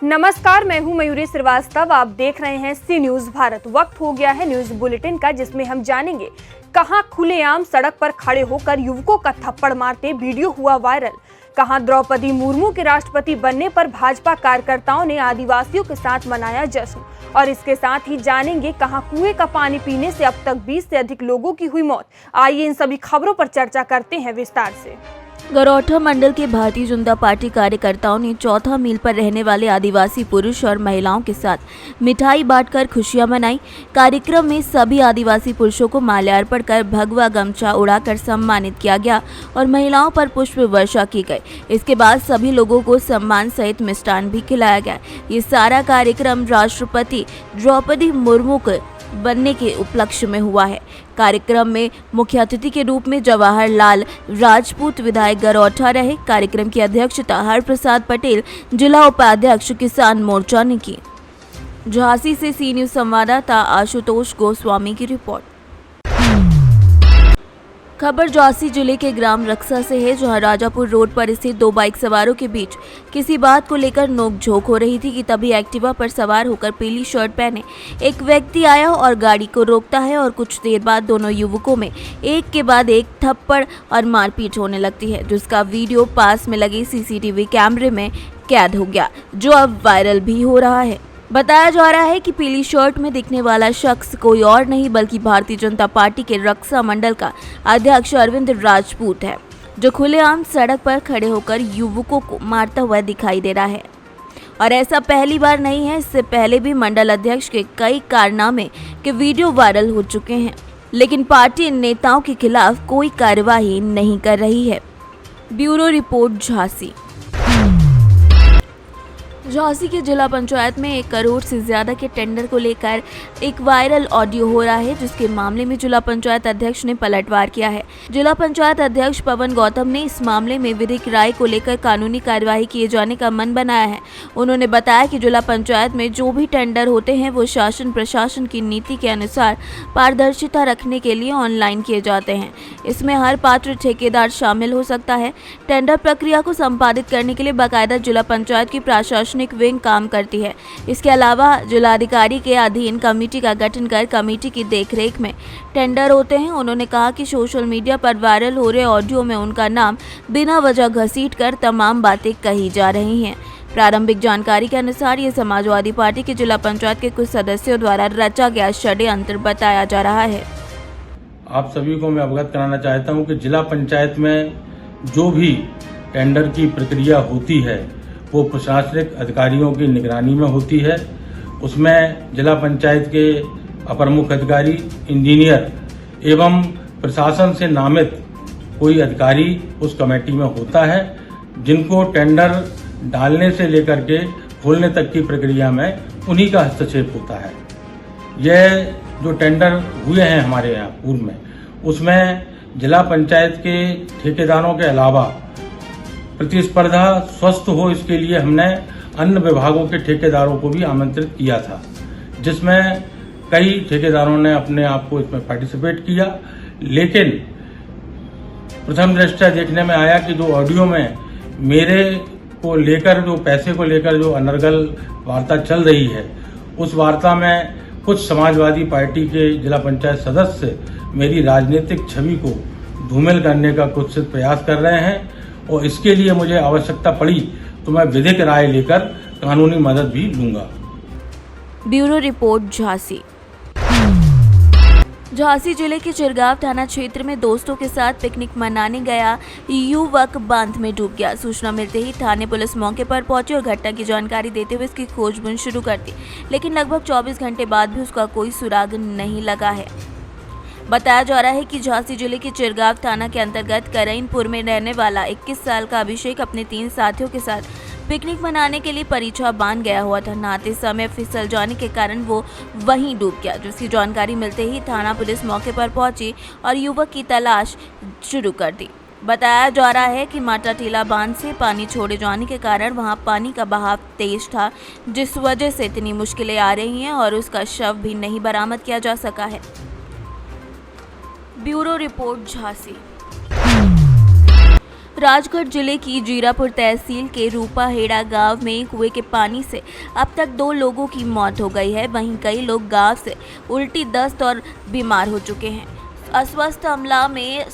नमस्कार, मैं हूं मयूरी श्रीवास्तव। आप देख रहे हैं सी न्यूज भारत। वक्त हो गया है न्यूज बुलेटिन का, जिसमें हम जानेंगे कहां खुलेआम सड़क पर खड़े होकर युवकों का थप्पड़ मारते वीडियो हुआ वायरल, कहां द्रौपदी मुर्मू के राष्ट्रपति बनने पर भाजपा कार्यकर्ताओं ने आदिवासियों के साथ मनाया जश्न, और इसके साथ ही जानेंगे कहां कुएं का पानी पीने से अब तक 20 से अधिक लोगों की हुई मौत। आइए इन सभी खबरों पर चर्चा करते हैं विस्तार से। गरौठा मंडल के भारतीय जनता पार्टी कार्यकर्ताओं ने चौथा मील पर रहने वाले आदिवासी पुरुष और महिलाओं के साथ मिठाई बांटकर खुशियां मनाई। कार्यक्रम में सभी आदिवासी पुरुषों को माल्यार्पण कर भगवा गमछा उड़ाकर सम्मानित किया गया और महिलाओं पर पुष्प वर्षा की गई। इसके बाद सभी लोगों को सम्मान सहित मिष्ठान भी खिलाया गया। ये सारा कार्यक्रम राष्ट्रपति द्रौपदी मुर्मू के बनने के उपलक्ष्य में हुआ है। कार्यक्रम में मुख्य अतिथि के रूप में जवाहरलाल राजपूत विधायक गरौठा रहे। कार्यक्रम की अध्यक्षता हरप्रसाद पटेल, जिला उपाध्यक्ष किसान मोर्चा ने की। झांसी से सी न्यूज संवाददाता आशुतोष गोस्वामी की रिपोर्ट। खबर झांसी जिले के ग्राम रक्सा से है, जहां राजापुर रोड पर स्थित दो बाइक सवारों के बीच किसी बात को लेकर नोकझोंक हो रही थी कि तभी एक्टिवा पर सवार होकर पीली शर्ट पहने एक व्यक्ति आया और गाड़ी को रोकता है और कुछ देर बाद दोनों युवकों में एक के बाद एक थप्पड़ और मारपीट होने लगती है, जिसका वीडियो पास में लगे सीसीटीवी कैमरे में कैद हो गया, जो अब वायरल भी हो रहा है। बताया जा रहा है कि पीली शर्ट में दिखने वाला शख्स कोई और नहीं बल्कि भारतीय जनता पार्टी के रक्सा मंडल का अध्यक्ष अरविंद राजपूत है, जो खुलेआम सड़क पर खड़े होकर युवकों को मारता हुआ दिखाई दे रहा है। और ऐसा पहली बार नहीं है, इससे पहले भी मंडल अध्यक्ष के कई कारनामे के वीडियो वायरल हो चुके हैं, लेकिन पार्टी नेताओं के खिलाफ कोई कार्यवाही नहीं कर रही है। Bureau report Jhansi. झांसी के जिला पंचायत में 1 करोड़ से ज्यादा के टेंडर को लेकर एक वायरल ऑडियो हो रहा है, जिसके मामले में जिला पंचायत अध्यक्ष ने पलटवार किया है। जिला पंचायत अध्यक्ष पवन गौतम ने इस मामले में विधिक राय को लेकर कानूनी कार्यवाही किए जाने का मन बनाया है। उन्होंने बताया कि जिला पंचायत में जो भी टेंडर होते हैं वो शासन प्रशासन की नीति के अनुसार पारदर्शिता रखने के लिए ऑनलाइन किए जाते हैं। इसमें हर पात्र ठेकेदार शामिल हो सकता है। टेंडर प्रक्रिया को संपादित करने के लिए बाकायदा जिला पंचायत की प्रशासनिक विंग काम करती है। इसके अलावा जिलाधिकारी के अधीन कमेटी का गठन कर कमेटी की देखरेख में टेंडर होते हैं। उन्होंने कहा कि सोशल मीडिया पर वायरल हो रहे ऑडियो में उनका नाम बिना वजह घसीटकर तमाम बातें कही जा रही हैं। प्रारंभिक जानकारी के अनुसार ये समाजवादी पार्टी के जिला पंचायत के कुछ सदस्यों द्वारा रचा गया षड्यंत्र बताया जा रहा है। आप सभी को मैं अवगत कराना चाहता हूं कि जिला पंचायत में जो भी टेंडर की प्रक्रिया होती है वो प्रशासनिक अधिकारियों की निगरानी में होती है। उसमें जिला पंचायत के अपर मुख्य अधिकारी, इंजीनियर एवं प्रशासन से नामित कोई अधिकारी उस कमेटी में होता है, जिनको टेंडर डालने से लेकर के खोलने तक की प्रक्रिया में उन्हीं का हस्तक्षेप होता है। यह जो टेंडर हुए हैं हमारे यहाँ पूर्व में, उसमें जिला पंचायत के ठेकेदारों के अलावा प्रतिस्पर्धा स्वस्थ हो, इसके लिए हमने अन्य विभागों के ठेकेदारों को भी आमंत्रित किया था, जिसमें कई ठेकेदारों ने अपने आप को इसमें पार्टिसिपेट किया। लेकिन प्रथम दृष्टया देखने में आया कि जो ऑडियो में मेरे को लेकर, जो पैसे को लेकर जो अनर्गल वार्ता चल रही है, उस वार्ता में कुछ समाजवादी पार्टी के जिला पंचायत सदस्य मेरी राजनीतिक छवि को धूमिल करने का कुछ प्रयास कर रहे हैं, और इसके लिए मुझे आवश्यकता पड़ी तो मैं विधिक राय लेकर कानूनी मदद भी लूंगा। Bureau report Jhansi. झांसी जिले के चिरगांव थाना क्षेत्र में दोस्तों के साथ पिकनिक मनाने गया युवक बांध में डूब गया। सूचना मिलते ही थाने पुलिस मौके पर पहुंची और घटना की जानकारी देते हुए इसकी खोजबीन शुरू कर दी, लेकिन लगभग 24 घंटे बाद भी उसका कोई सुराग नहीं लगा है। बताया जा रहा है कि झांसी जिले के चिरगांव थाना के अंतर्गत करईनपुर में रहने वाला 21 साल का अभिषेक अपने 3 साथियों के साथ पिकनिक मनाने के लिए परीक्षा बांध गया हुआ था। नहाते समय फिसल जाने के कारण वो वहीं डूब गया, जिसकी जानकारी मिलते ही थाना पुलिस मौके पर पहुंची और युवक की तलाश शुरू कर दी। बताया जा रहा है कि माटा टीला बांध से पानी छोड़े जाने के कारण वहां पानी का बहाव तेज था, जिस वजह से इतनी मुश्किलें आ रही हैं और उसका शव भी नहीं बरामद किया जा सका है। Bureau report Jhansi. राजगढ़ जिले की जीरापुर तहसील के रूपाहेड़ा गांव में कुएं के पानी से अब तक 2 लोगों की मौत हो गई है। वहीं कई लोग गांव से उल्टी, दस्त और बीमार हो चुके हैं। अस्वस्थ अमला में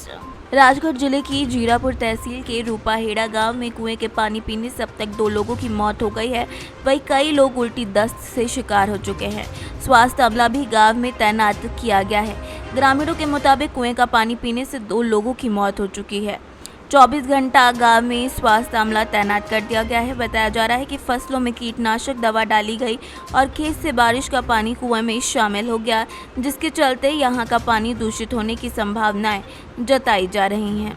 राजगढ़ जिले की जीरापुर तहसील के रूपाहेड़ा गांव में कुएं के पानी पीने से अब तक 2 लोगों की मौत हो गई है। वहीं कई लोग उल्टी, दस्त से शिकार हो चुके हैं। स्वास्थ्य अमला भी गांव में तैनात किया गया है। ग्रामीणों के मुताबिक कुएं का पानी पीने से 2 लोगों की मौत हो चुकी है। 24 घंटा गांव में स्वास्थ्य अमला तैनात कर दिया गया है। बताया जा रहा है कि फसलों में कीटनाशक दवा डाली गई और खेत से बारिश का पानी कुएं में शामिल हो गया, जिसके चलते यहां का पानी दूषित होने की संभावनाएं जताई जा रही हैं।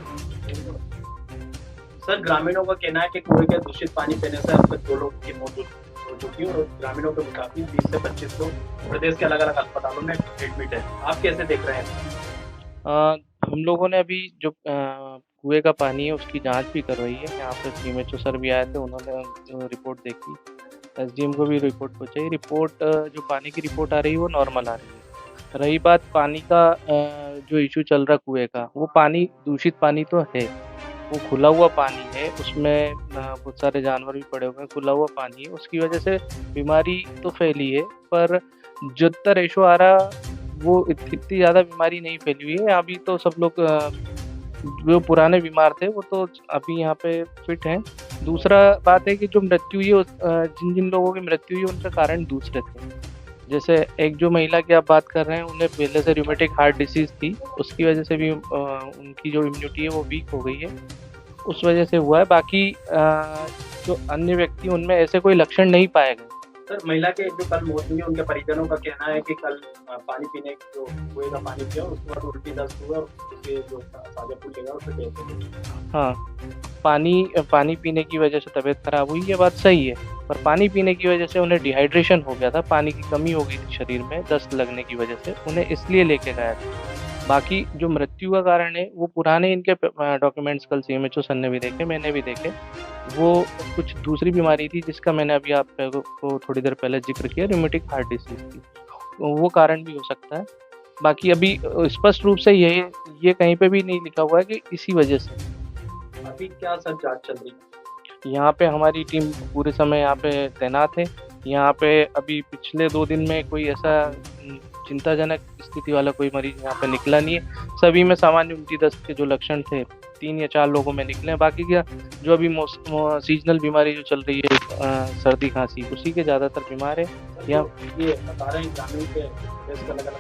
सर, ग्रामीणों का कहना है कि कुएं के दूषित पानी पीने से अब तक 2 लोगों की मौत हो चुकी है और ग्रामीणों के मुताबिक 20 से 25 लोग प्रदेश के अलग अलग अस्पतालों में एडमिट है। आप कैसे देख रहे हैं? हम लोगों ने अभी जो कुएं का पानी है उसकी जांच भी करवाई है। यहाँ पे सीएमएचओ सर भी आए थे, उन्होंने रिपोर्ट देखी, एसडीएम को भी रिपोर्ट पहुँचाई। जो पानी की रिपोर्ट आ रही है वो नॉर्मल आ रही है। रही बात पानी का जो इशू चल रहा कुएं का, वो पानी दूषित पानी तो है, वो खुला हुआ पानी है, उसमें बहुत सारे जानवर भी पड़े हुए हैं, खुला हुआ पानी है, उसकी वजह से बीमारी तो फैली है। पर जितना रेशो आ रहा वो इतनी ज़्यादा बीमारी नहीं फैली हुई है। अभी तो सब लोग जो पुराने बीमार थे वो तो अभी यहाँ पे फिट हैं। दूसरा बात है कि जो मृत्यु हुई है, जिन लोगों की मृत्यु हुई है उनका कारण दूसरे थे। जैसे एक जो महिला की आप बात कर रहे हैं, उन्हें पहले से रूमेटिक हार्ट डिसीज़ थी, उसकी वजह से भी उनकी जो इम्यूनिटी है वो वीक हो गई है, उस वजह से हुआ है। बाकी जो अन्य व्यक्ति उनमें ऐसे कोई लक्षण नहीं पाए गए। सर, महिला के जो कल मौत हुई है उनके परिजनों का कहना है कि कल पानी पीने जो कुएं का पानी पिया उसके बाद उल्टी, दस्त हुआ और उसके जो साजापुर लेगा उससे हाँ, पानी पीने की वजह से तबीयत खराब हुई, ये बात सही है। पर पानी पीने की वजह से उन्हें डिहाइड्रेशन हो गया था, पानी की कमी हो गई थी शरीर में, दस्त लगने की वजह से उन्हें इसलिए लेके गया था। बाकी जो मृत्यु का कारण है वो पुराने इनके डॉक्यूमेंट्स कल सीएमएचओ सर ने भी देखे, मैंने भी देखे, वो कुछ दूसरी बीमारी थी जिसका मैंने अभी आपको थोड़ी देर पहले जिक्र किया, रूमेटिक हार्ट डिसीज़ थी, वो कारण भी हो सकता है। बाकी अभी स्पष्ट रूप से ये कहीं पे भी नहीं लिखा हुआ है कि इसी वजह से। अभी क्या सर जांच चल रही है? यहाँ पे हमारी टीम पूरे समय यहाँ पे तैनात है। यहाँ पे अभी पिछले 2 दिन में कोई ऐसा चिंताजनक स्थिति वाला कोई मरीज यहाँ पे निकला नहीं है। सभी में सामान्य उल्टी, दस्त के जो लक्षण थे 3 या 4 लोगों में निकले हैं। बाकी क्या जो अभी सीजनल बीमारी जो चल रही है, सर्दी खांसी, उसी के ज़्यादातर बीमार है। यहाँ ये बता रहे हैं ग्रामीण के देश का अलग अलग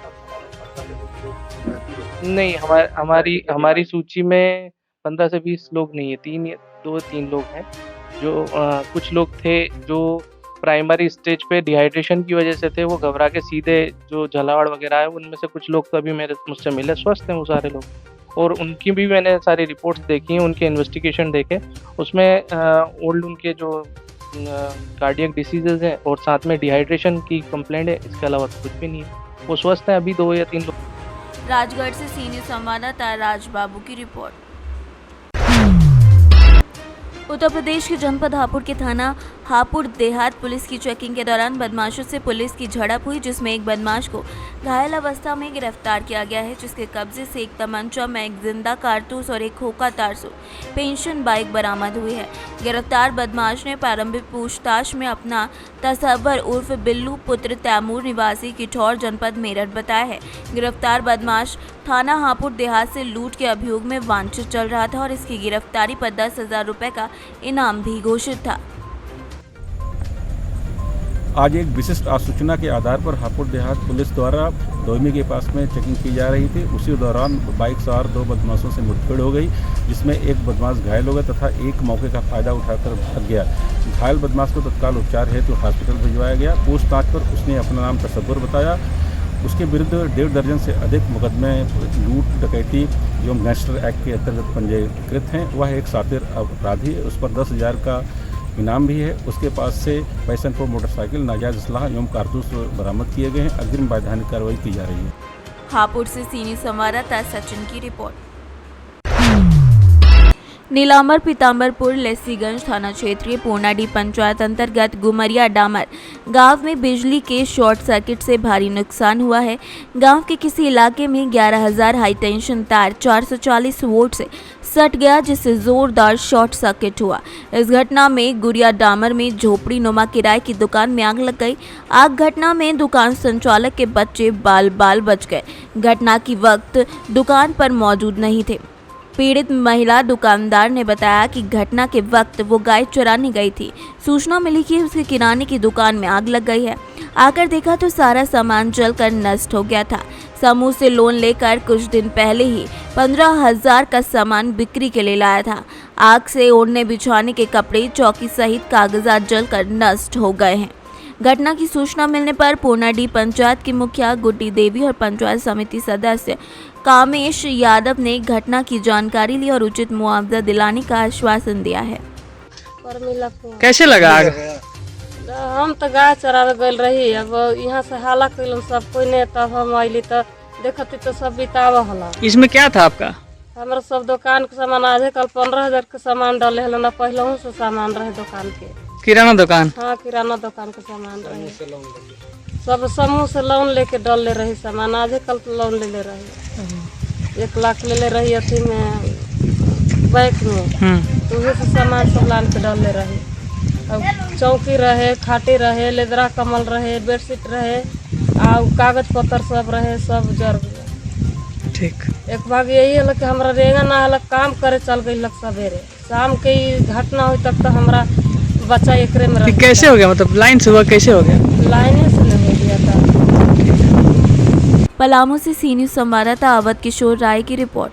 नहीं, हमारी सूची में 15 से 20 लोग नहीं है, 2-3 लोग हैं। जो कुछ लोग थे जो प्राइमरी स्टेज पे डिहाइड्रेशन की वजह से थे, वो घबरा के सीधे जो झालावाड़ वगैरह है, उनमें से कुछ लोग तो अभी मुझसे मिले, स्वस्थ हैं वो सारे लोग, और उनकी भी मैंने सारी रिपोर्ट्स देखी हैं, उनके इन्वेस्टिगेशन देखे, उसमें ओल्ड उनके जो कार्डियक डिसीजेज हैं और साथ में डिहाइड्रेशन की कंप्लेंट है, इसके अलावा कुछ भी नहीं है, वो स्वस्थ हैं। अभी 2 या 3 लोग। राजगढ़ से सीनियर संवाददाता राजबाबू की रिपोर्ट। उत्तर प्रदेश के जनपद हापुड़ के थाना हापुड़ देहात पुलिस की चेकिंग के दौरान बदमाशों से पुलिस की झड़प हुई, जिसमें एक बदमाश को घायल अवस्था में गिरफ्तार किया गया है, जिसके कब्जे से एक तमंचा में एक जिंदा कारतूस और एक खोखा तारसू पेंशन बाइक बरामद हुई है। गिरफ्तार बदमाश ने प्रारंभिक पूछताछ में अपना तसव्वुर उर्फ बिल्लू पुत्र तैमूर निवासी किठौर जनपद मेरठ बताया है। गिरफ्तार बदमाश थाना हापुड़ देहात से लूट के अभियोग में वांछित चल रहा था और इसकी गिरफ्तारी पर 10,000 रुपये का इनाम भी घोषित था। आज एक विशिष्ट आसूचना के आधार पर हापुड़ देहात पुलिस द्वारा दोयमी के पास में चेकिंग की जा रही थी। उसी दौरान बाइक सवार 2 बदमाशों से मुठभेड़ हो गई, जिसमें एक बदमाश घायल हो गया तथा एक मौके का फायदा उठाकर भाग गया। घायल बदमाश को तत्काल उपचार हेतु हॉस्पिटल भिजवाया गया। पूछताछ पर उसने अपना नाम तसव्वुर बताया। उसके विरुद्ध 1.5 दर्जन से अधिक मुकदमे लूट, डकैती एवं गैंगस्टर एक्ट के अंतर्गत पंजीकृत हैं। वह एक शातिर अपराधी है, उस पर 10,000 का इनाम भी है। उसके पास से पैशन प्रो मोटरसाइकिल, नाजायज असलाह एवं कारतूस बरामद किए गए हैं। अग्रिम वैधानिक कार्रवाई की जा रही है। हापुड़ से सीनियर संवाददाता सचिन की रिपोर्ट। नीलांबर पीताम्बरपुर लेस्सीगंज थाना क्षेत्रीय पूर्णाडी पंचायत अंतर्गत गुमरिया डामर गांव में बिजली के शॉर्ट सर्किट से भारी नुकसान हुआ है। गांव के किसी इलाके में 11,000 हाई टेंशन तार 440 वोल्ट से सट गया, जिससे जोरदार शॉर्ट सर्किट हुआ। इस घटना में गुड़िया डामर में झोपड़ी नुमा किराए की दुकान में आग लग गई। आग घटना में दुकान संचालक के बच्चे बाल बाल बच गए। घटना की वक्त दुकान पर मौजूद नहीं थे। पीड़ित महिला दुकानदार ने बताया कि घटना के वक्त वो गाय चराने गई थी। सूचना मिली कि उसके किराने की दुकान में आग लग गई है। आकर देखा तो सारा सामान जलकर नष्ट हो गया था। समूह से लोन लेकर कुछ दिन पहले ही 15,000 का सामान बिक्री के लिए लाया था। आग से ओढ़ने बिछाने के कपड़े, चौकी सहित कागजात जलकर नष्ट हो गए हैं। घटना की सूचना मिलने पर पूर्णाडी पंचायत की मुखिया गुड्डी देवी और पंचायत समिति सदस्य कामेश यादव ने घटना की जानकारी ली और उचित मुआवजा दिलाने का आश्वासन दिया है। कैसे लगा आग? हम तो गाय चरावे गल रही, अब यहाँ से हाला कैलन सब कोई नहीं, तब हम अली तो देखती तो सब बितावा हला। इसमें क्या था आपका? हमारा सब दुकान के सामान आधे कल 15,000 के सामान डाले हल ना, पहले से सामान रहे दुकान के। किराना दुकान? हाँ, किराना दुकान के सामान रहे। सब समूह से लोन लेके डाल ले रही सामान, आधे कल लोन ले रही 1 लाख ले रही अथी में बैंक में, तो उहे से सामान सब लान के डाल ले रही। अब चौकी रहे, खाटे रहे, लेदरा कमल रहे, बेडशीट रहे, आ कागज पत्र सब रहे, सब जर गया। ठीक। एक भाग यही है कि हमरा रेंगा ना हल काम करे चल गई लग सवेरे, शाम के घटना हुई तक तो हमरा बच्चा एकरे में रह। कैसे हो गया, मतलब लाइन से हुआ, कैसे हो गया? लाइन से नहीं हो गया था। पलामू से सी न्यूज़ संवाददाता अवध किशोर राय की रिपोर्ट।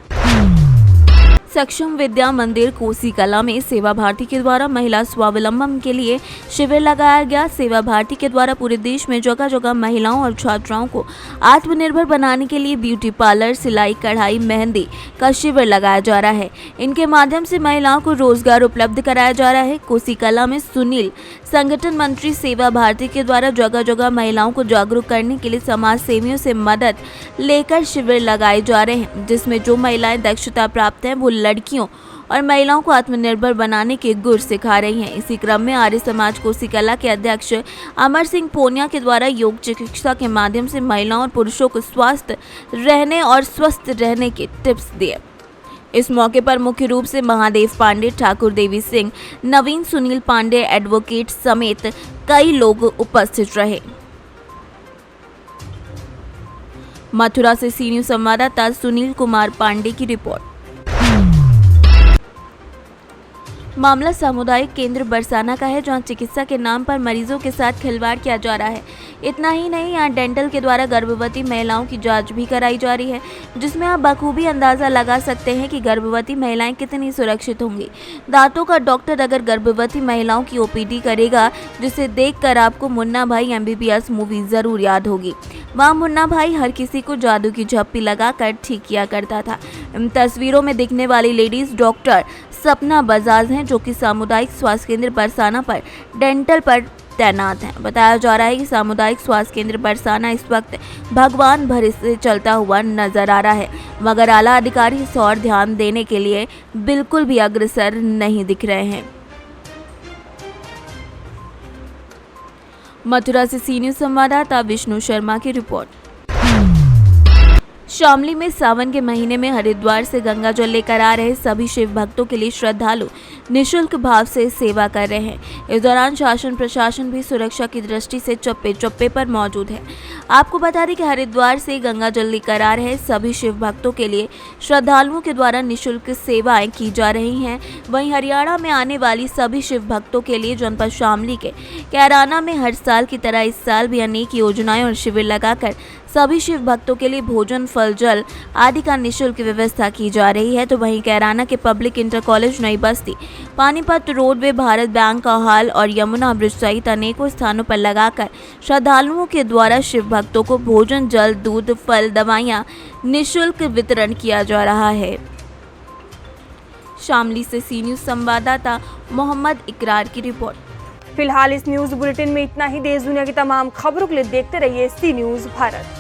सक्षम विद्या मंदिर कोसी कला में सेवा भारती के द्वारा महिला स्वावलंबन के लिए शिविर लगाया गया। सेवा भारती के द्वारा पूरे देश में जगह जगह महिलाओं और छात्राओं को आत्मनिर्भर बनाने के लिए ब्यूटी पार्लर, सिलाई, कढ़ाई, मेहंदी का शिविर लगाया जा रहा है। इनके माध्यम से महिलाओं को रोजगार उपलब्ध कराया जा रहा है। कोसी कला में सुनील संगठन मंत्री सेवा भारती के द्वारा जगह जगह महिलाओं को जागरूक करने के लिए समाज सेवियों से मदद लेकर शिविर लगाए जा रहे हैं, जिसमें जो महिलाएं दक्षता प्राप्त हैं वो लड़कियों और महिलाओं को आत्मनिर्भर बनाने के गुर सिखा रही हैं। इसी क्रम में आर्य समाज कोसी कला के अध्यक्ष अमर सिंह पोनिया के द्वारा योग चिकित्सा के माध्यम से महिलाओं और पुरुषों को स्वस्थ रहने और स्वस्थ रहने के टिप्स दिए। इस मौके पर मुख्य रूप से महादेव पांडे, ठाकुर देवी सिंह, नवीन सुनील पांडे, एडवोकेट समेत कई लोग उपस्थित रहे। मथुरा से सी न्यूज़ संवाददाता सुनील कुमार पांडे की रिपोर्ट। मामला सामुदायिक केंद्र बरसाना का है, जहां चिकित्सा के नाम पर मरीजों के साथ खिलवाड़ किया जा रहा है। इतना ही नहीं, यहां डेंटल के द्वारा गर्भवती महिलाओं की जांच भी कराई जा रही है, जिसमें आप बखूबी अंदाजा लगा सकते हैं कि गर्भवती महिलाएं कितनी सुरक्षित होंगी। दांतों का डॉक्टर अगर गर्भवती महिलाओं की ओपीडी करेगा, जिसे देखकर आपको मुन्ना भाई MBBS मूवी जरूर याद होगी। वहाँ मुन्ना भाई हर किसी को जादू की झप्पी लगाकर ठीक किया करता था। इन तस्वीरों में दिखने वाली लेडीज डॉक्टर सपना बजाज हैं, जो कि सामुदायिक स्वास्थ्य केंद्र बरसाना पर डेंटल पर तैनात हैं। बताया जा रहा है कि सामुदायिक स्वास्थ्य केंद्र बरसाना इस वक्त भगवान भरे से चलता हुआ नजर आ रहा है, मगर आला अधिकारी इस और ध्यान देने के लिए बिल्कुल भी अग्रसर नहीं दिख रहे हैं। मथुरा से सी न्यूज़ संवाददाता विष्णु शर्मा की रिपोर्ट। शामली में सावन के महीने में हरिद्वार से गंगा जल लेकर आ रहे सभी शिव भक्तों के लिए श्रद्धालु निःशुल्क भाव से सेवा कर रहे हैं। इस दौरान शासन प्रशासन भी सुरक्षा की दृष्टि से चप्पे चप्पे पर मौजूद है। आपको बता दें कि हरिद्वार से गंगा जल लेकर आ रहे सभी शिव भक्तों के लिए श्रद्धालुओं के द्वारा निःशुल्क सेवाएं की जा रही हैं। वहीं हरियाणा में आने वाली सभी शिव भक्तों के लिए जनपद शामली के कैराना में हर साल की तरह इस साल भी अनेक योजनाएं और शिविर लगाकर सभी शिव भक्तों के लिए भोजन, फल, जल आदि का निःशुल्क व्यवस्था की जा रही है। तो वहीं कैराना के पब्लिक इंटर कॉलेज नई बस्ती, पानीपत रोडवे, भारत बैंक का हॉल और यमुना ब्रिज सहित अनेकों स्थानों पर लगाकर श्रद्धालुओं के द्वारा शिव भक्तों को भोजन, जल, दूध, फल, दवाइयाँ निःशुल्क वितरण किया जा रहा है। शामली से सी न्यूज़ संवाददाता मोहम्मद इकरार की रिपोर्ट। फिलहाल इस न्यूज बुलेटिन में इतना ही। देश दुनिया की तमाम खबरों के लिए देखते रहिए सी न्यूज़ भारत।